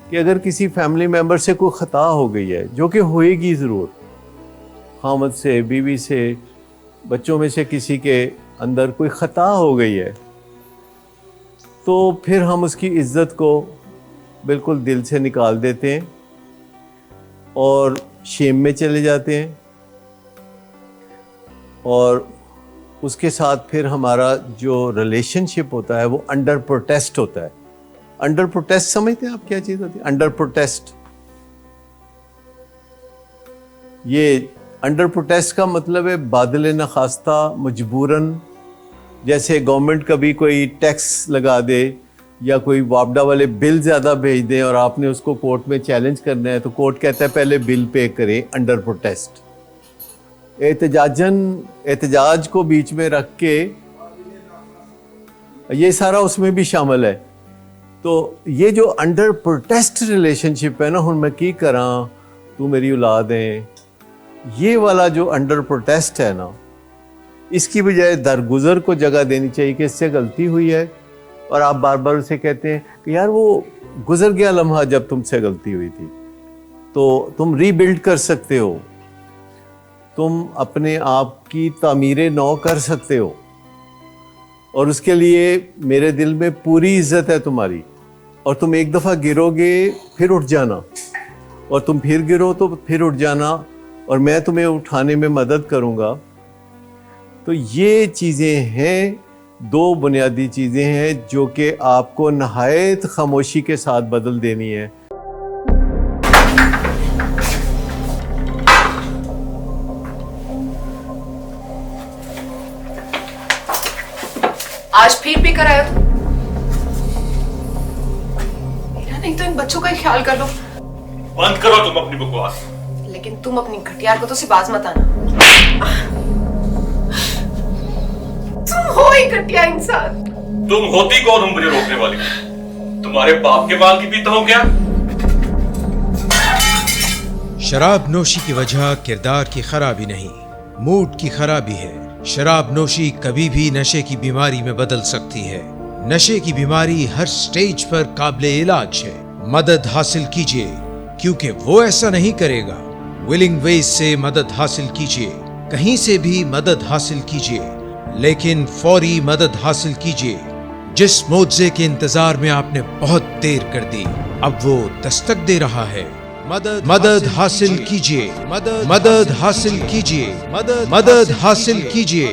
कि अगर किसी फैमिली मेम्बर से कोई ख़ता हो गई है, जो कि होएगी ज़रूर, खामद से, बीवी से, बच्चों में से किसी के अंदर कोई ख़ता हो गई है, तो फिर हम उसकी इज़्ज़त को बिल्कुल दिल से निकाल देते हैं और शेम में चले जाते हैं, और उसके साथ फिर हमारा जो रिलेशनशिप होता है वो अंडर प्रोटेस्ट होता है। अंडर प्रोटेस्ट समझते हैं आप क्या चीज़ होती है? अंडर प्रोटेस्ट, ये अंडर प्रोटेस्ट का मतलब है बादल नखास्ता मजबूरन, जैसे गवर्नमेंट कभी कोई टैक्स लगा दे या कोई वापडा वाले बिल ज़्यादा भेज दें और आपने उसको कोर्ट में चैलेंज करना है, तो कोर्ट कहता है पहले बिल पे करें, अंडर प्रोटेस्ट। एहतजाज को बीच में रख के ये सारा उसमें भी शामिल है। तो ये जो अंडर प्रोटेस्ट रिलेशनशिप है ना, हुण मैं की करा, तू मेरी औलाद है, ये वाला जो अंडर प्रोटेस्ट है ना, इसकी बजाय दरगुजर को जगह देनी चाहिए कि इससे गलती हुई है, और आप बार बार उसे कहते हैं कि यार वो गुजर गया लम्हा जब तुमसे गलती हुई थी, तो तुम रीबिल्ड कर सकते हो, तुम अपने आप की तामीर नौ कर सकते हो, और उसके लिए मेरे दिल में पूरी इज्जत है तुम्हारी, और तुम एक दफ़ा गिरोगे फिर उठ जाना, और तुम फिर गिरो तो फिर उठ जाना, और मैं तुम्हें उठाने में मदद करूँगा। तो ये चीज़ें हैं, दो बुनियादी चीज़ें हैं जो कि आपको नहायत खामोशी के साथ बदल देनी है। आज फिर पी कर आए हो? मेरा नहीं तो इन बच्चों का ही ख्याल कर लो। बंद करो तुम अपनी बकवास। लेकिन तुम अपनी घटियार को तो सिर्फ बाज मत आना। तुम हो ही घटिया इंसान। तुम होती कौन हो मुझे रोकने वाली? तुम्हारे बाप के बाल की पीता हो क्या? शराब नोशी की वजह किरदार की खराबी नहीं, मूड की खराबी है। शराब नोशी कभी भी नशे की बीमारी में बदल सकती है। नशे की बीमारी हर स्टेज पर काबिले इलाज है। मदद हासिल कीजिए, क्योंकि वो ऐसा नहीं करेगा। विलिंग वेज से मदद हासिल कीजिए, कहीं से भी मदद हासिल कीजिए, लेकिन फौरी मदद हासिल कीजिए। जिस मुआवजे के इंतजार में आपने बहुत देर कर दी, अब वो दस्तक दे रहा है। मदद हासिल कीजिए, मदद हासिल कीजिए, मदद हासिल कीजिए।